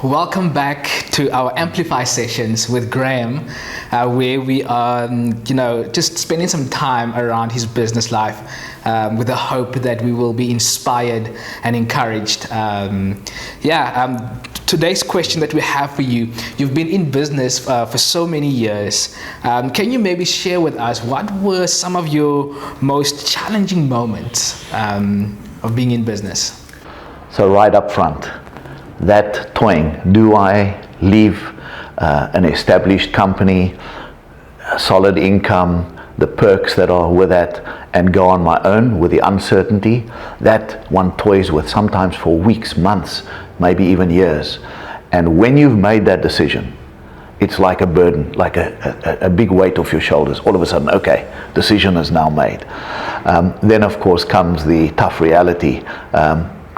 Welcome back to our Amplify sessions with Graham, where we are, just spending some time around his business life with the hope that we will be inspired and encouraged. Today's question that we have for you, you've been in business for so many years. Can you maybe share with us what were some of your most challenging moments of being in business? So right up front, that toying, do I leave an established company, a solid income, the perks that are with that, and go on my own with the uncertainty that one toys with sometimes for weeks, months, maybe even years. And when you've made that decision, it's like a burden, like a big weight off your shoulders. All of a sudden, okay, decision is now made. Then of course comes the tough reality,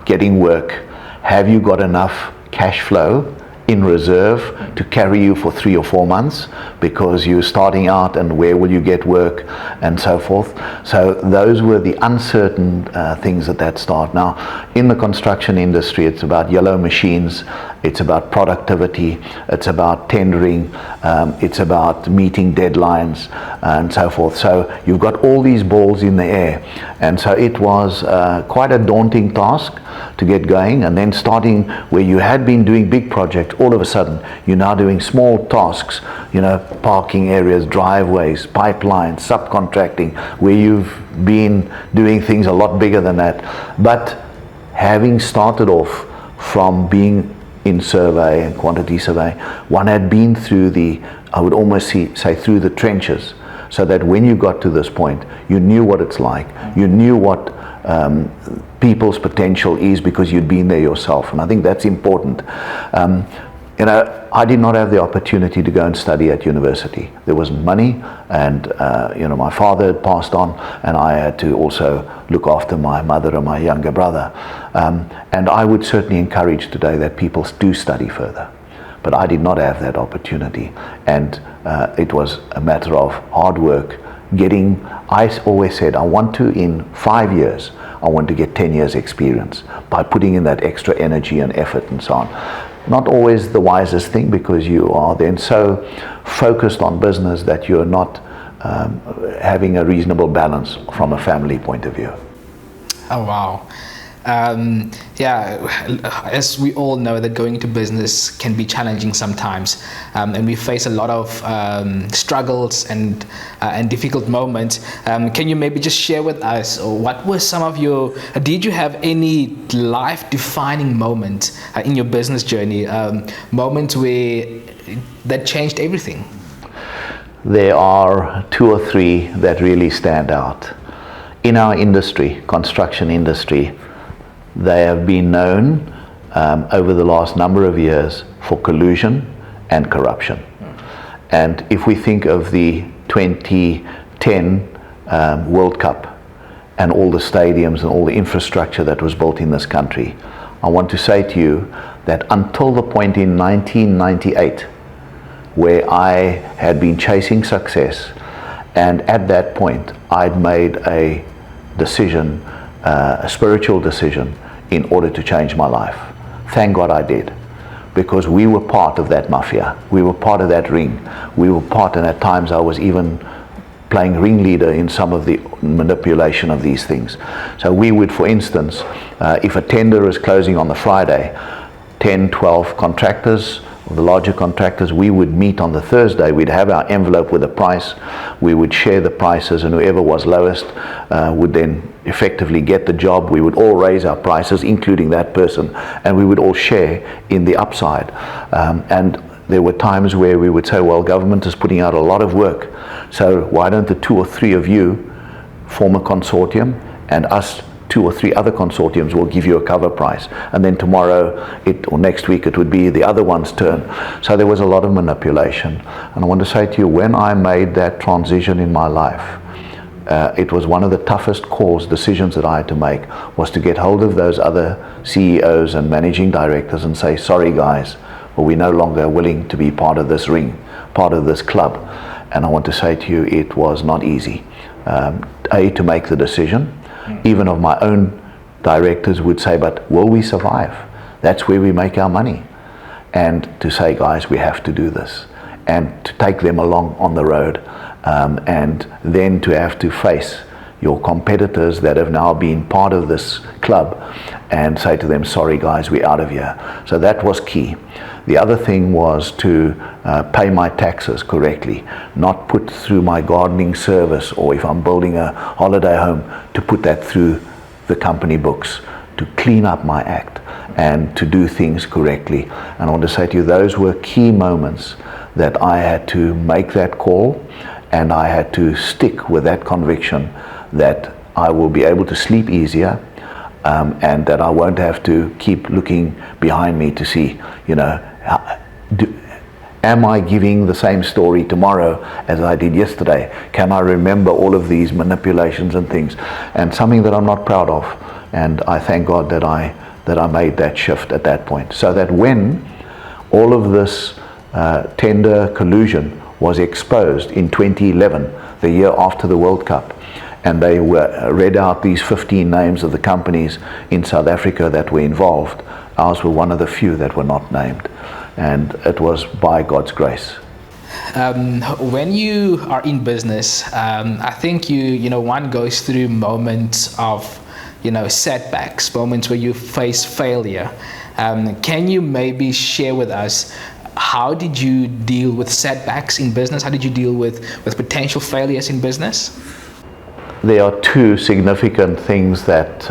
getting work. Have you got enough cash flow in reserve to carry you for 3 or 4 months, because you're starting out, and where will you get work and so forth? So those were the uncertain things at that start. Now in the construction industry, it's about yellow machines, it's about productivity, it's about tendering, it's about meeting deadlines and so forth. So you've got all these balls in the air, and so it was quite a daunting task to get going. And then starting where you had been doing big projects, all of a sudden you're now doing small tasks, parking areas, driveways, pipelines, subcontracting, where you've been doing things a lot bigger than that. But having started off from being in survey and quantity survey, one had been through I would almost say through the trenches, so that when you got to this point, you knew what it's like, you knew what people's potential is, because you'd been there yourself. And I think that's important. I did not have the opportunity to go and study at university. There wasn't money, and my father had passed on, and I had to also look after my mother and my younger brother. And I would certainly encourage today that people do study further. But I did not have that opportunity, and it was a matter of hard work. I always said, I want to, in 5 years, I want to get 10 years experience by putting in that extra energy and effort and so on. Not always the wisest thing, because you are then so focused on business that you're not having a reasonable balance from a family point of view. Oh, wow. As we all know, that going into business can be challenging sometimes, and we face a lot of struggles and difficult moments. Can you maybe just share with us, or what were some of did you have any life-defining moments in your business journey, moments that changed everything? There are 2 or 3 that really stand out. In our industry, construction industry, they have been known over the last number of years for collusion and corruption. And if we think of the 2010 World Cup and all the stadiums and all the infrastructure that was built in this country, I want to say to you that until the point in 1998 where I had been chasing success, and at that point I'd made a decision, a spiritual decision, in order to change my life. Thank God I did, because we were part of that mafia. We were part of that ring. We were part, and at times I was even playing ringleader in some of the manipulation of these things. So we would, for instance, if a tender is closing on the Friday, 10, 12 contractors, the larger contractors, we would meet on the Thursday. We'd have our envelope with a price. We would share the prices, and whoever was lowest would then effectively get the job. We would all raise our prices, including that person, and we would all share in the upside. And there were times where we would say, well, government is putting out a lot of work, so why don't the 2 or 3 of you form a consortium, and us 2 or 3 other consortiums will give you a cover price, and then tomorrow or next week it would be the other one's turn. So there was a lot of manipulation. And I want to say to you, when I made that transition in my life, it was one of the toughest decisions that I had to make, was to get hold of those other CEOs and managing directors and say, sorry guys, but we're no longer willing to be part of this ring, part of this club. And I want to say to you, it was not easy. To make the decision. Even of my own directors would say, but will we survive? That's where we make our money. and to say, guys, we have to do this, and to take them along on the road, and then to have to face your competitors that have now been part of this club and say to them, sorry guys, we're out of here. So that was key. The other thing was to pay my taxes correctly, not put through my gardening service, or if I'm building a holiday home, to put that through the company books, to clean up my act and to do things correctly. And I want to say to you, those were key moments that I had to make that call, and I had to stick with that conviction that I will be able to sleep easier, and that I won't have to keep looking behind me to see, am I giving the same story tomorrow as I did yesterday? Can I remember all of these manipulations and things? And something that I'm not proud of. And I thank God that I made that shift at that point. So that when all of this tender collusion was exposed in 2011, the year after the World Cup, and they read out these 15 names of the companies in South Africa that were involved, ours were one of the few that were not named. And it was by God's grace. When you are in business, I think one goes through moments of setbacks, moments where you face failure. Can you maybe share with us, how did you deal with setbacks in business? How did you deal with potential failures in business? There are two significant things that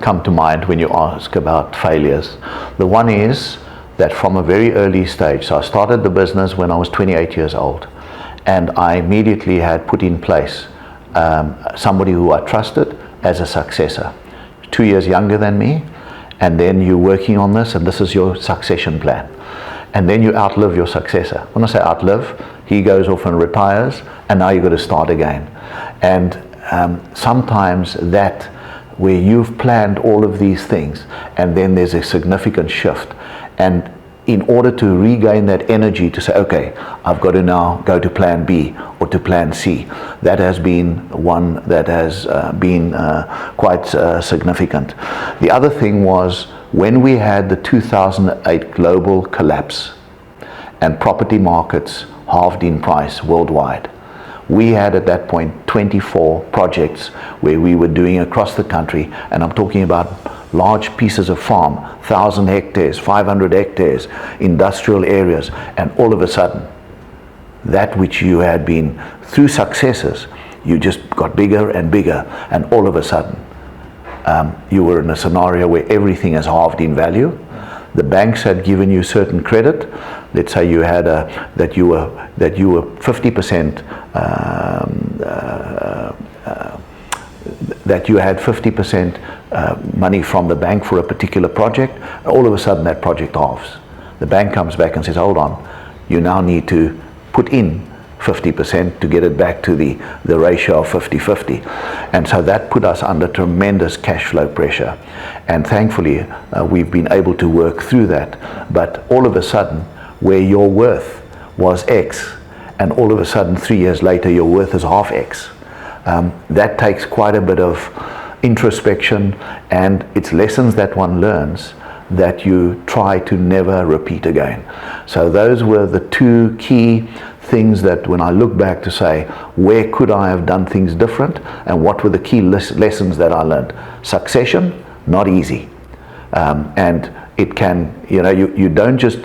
come to mind when you ask about failures. The one is that from a very early stage, so I started the business when I was 28 years old, and I immediately had put in place somebody who I trusted as a successor, 2 years younger than me, and then you're working on this, and this is your succession plan. And then you outlive your successor. When I say outlive, he goes off and retires, and now you've got to start again. And sometimes that, where you've planned all of these things, and then there's a significant shift, and in order to regain that energy to say, okay, I've got to now go to plan B or to plan C, that has been one that has been quite significant. The other thing was when we had the 2008 global collapse and property markets halved in price worldwide. We had at that point 24 projects where we were doing across the country, and I'm talking about large pieces of farm, 1,000 hectares, 500 hectares, industrial areas, and all of a sudden, that which you had been through successes, you just got bigger and bigger, and all of a sudden, you were in a scenario where everything is halved in value. The banks had given you certain credit. Let's say you had that you were 50%. That you had 50% money from the bank for a particular project. All of a sudden, that project halves. The bank comes back and says, "Hold on, you now need to put in 50% to get it back to the ratio of 50-50. And so that put us under tremendous cash flow pressure. And thankfully, we've been able to work through that. But all of a sudden, where your worth was X, and all of a sudden 3 years later your worth is half X, that takes quite a bit of introspection, and it's lessons that one learns that you try to never repeat again. So those were the two key things that when I look back to say, where could I have done things different, and what were the key lessons that I learned? Succession, not easy. And it can, you don't just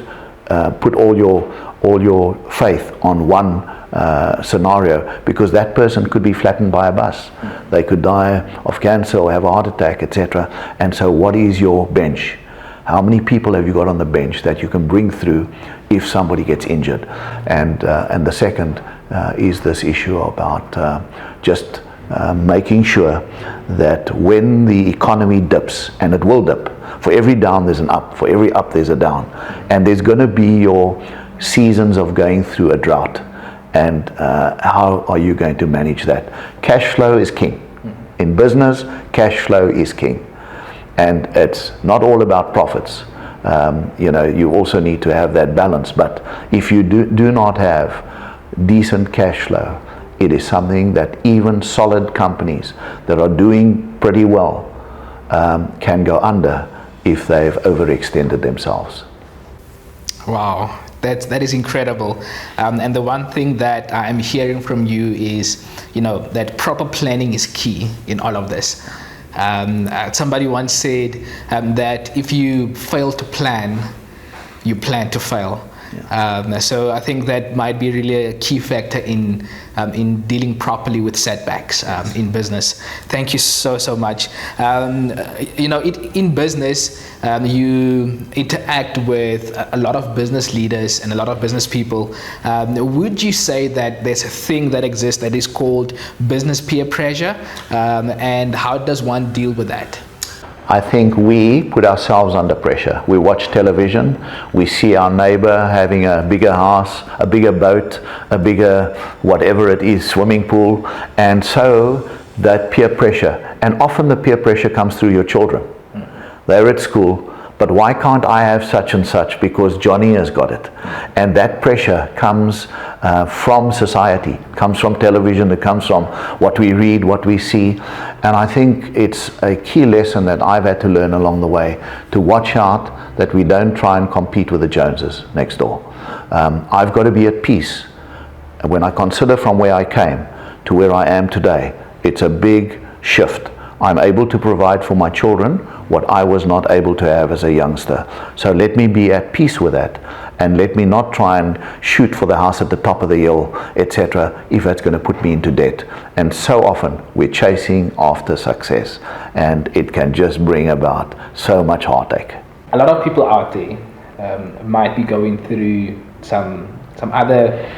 put all your faith on one scenario, because that person could be flattened by a bus. They could die of cancer or have a heart attack, etc. And so what is your bench? How many people have you got on the bench that you can bring through if somebody gets injured? And the second is this issue about just making sure that when the economy dips, and it will dip, for every down there's an up, for every up there's a down, and there's going to be your seasons of going through a drought. And how are you going to manage that? Cash flow is king. In business, cash flow is king. And it's not all about profits. You also need to have that balance. But if you do not have decent cash flow, it is something that even solid companies that are doing pretty well can go under if they've overextended themselves. Wow, that is incredible. And the one thing that I'm hearing from you is, that proper planning is key in all of this. Somebody once said that if you fail to plan, you plan to fail. So I think that might be really a key factor in dealing properly with setbacks in business. Thank you so much. In business, you interact with a lot of business leaders and a lot of business people. Would you say that there's a thing that exists that is called business peer pressure, and how does one deal with that? I think we put ourselves under pressure. We watch television, we see our neighbor having a bigger house, a bigger boat, a bigger whatever it is, swimming pool, and so that peer pressure, and often the peer pressure comes through your children. They're at school, but why can't I have such and such because Johnny has got it? And that pressure comes from society, comes from television, it comes from what we read, what we see. And I think it's a key lesson that I've had to learn along the way, to watch out that we don't try and compete with the Joneses next door. I've got to be at peace. When I consider from where I came to where I am today, it's a big shift. I'm able to provide for my children what I was not able to have as a youngster. So let me be at peace with that, and let me not try and shoot for the house at the top of the hill, etc., if that's going to put me into debt. And so often we're chasing after success, and it can just bring about so much heartache. A lot of people out there might be going through some other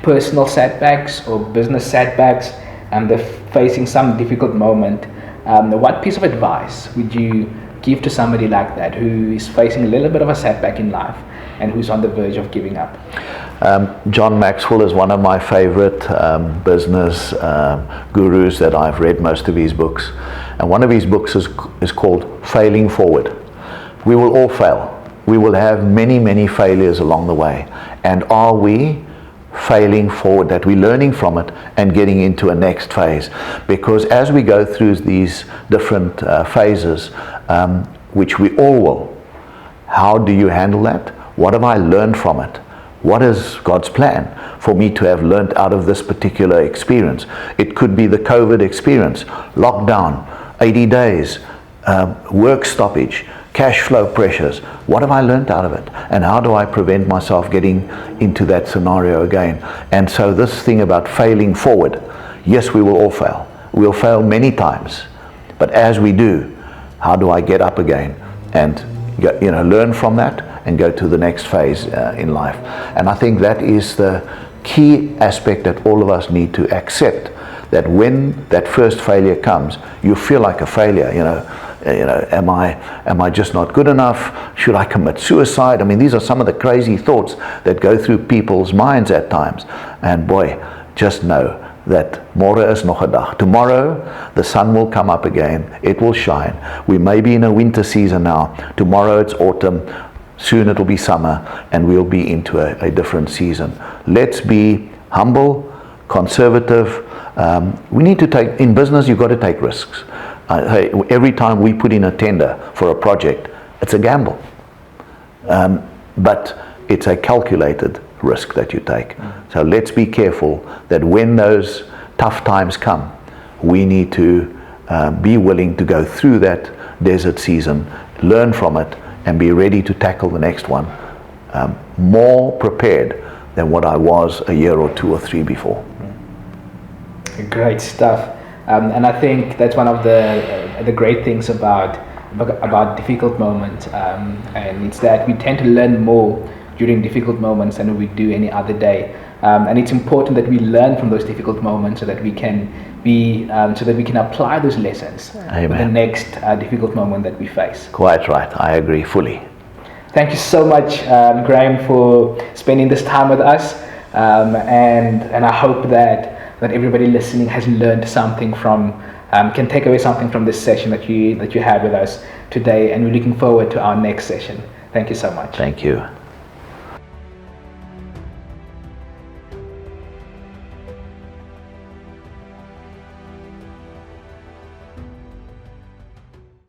personal setbacks or business setbacks, and they're facing some difficult moment. What piece of advice would you give to somebody like that who is facing a little bit of a setback in life and who's on the verge of giving up? John Maxwell is one of my favorite business gurus that I've read most of his books. And one of his books is called Failing Forward. We will all fail. We will have many failures along the way. And are we failing forward, that we're learning from it and getting into a next phase? Because as we go through these different phases, which we all will, how do you handle that? What have I learned from it? What is God's plan for me to have learned out of this particular experience? It could be the COVID experience, lockdown, 80 days, work stoppage, cash flow pressures. What have I learned out of it? And how do I prevent myself getting into that scenario again? And so this thing about failing forward, yes, we will all fail. We'll fail many times. But as we do, how do I get up again and learn from that and go to the next phase in life? And I think that is the key aspect that all of us need to accept, that when that first failure comes, you feel like a failure, am I just not good enough? Should I commit suicide? I mean, these are some of the crazy thoughts that go through people's minds at times. And boy, just know that môre is nog 'n dag. Tomorrow the sun will come up again. It will shine. We may be in a winter season now. Tomorrow it's autumn. Soon it'll be summer, and we'll be into a different season. Let's be humble, conservative. We need to take, in business, you've got to take risks. Every time we put in a tender for a project, it's a gamble. But it's a calculated risk that you take. So let's be careful that when those tough times come, we need to be willing to go through that desert season, learn from it, and be ready to tackle the next one more prepared than what I was a year or 2 or 3 before. Great stuff. And I think that's one of the great things about difficult moments, and it's that we tend to learn more during difficult moments than we do any other day. And it's important that we learn from those difficult moments so that we can apply those lessons Amen. for the next difficult moment that we face. Quite right. I agree fully. Thank you so much, Graham, for spending this time with us. And I hope that everybody listening has learned something from, can take away something from this session that you had with us today. And we're looking forward to our next session. Thank you so much. Thank you.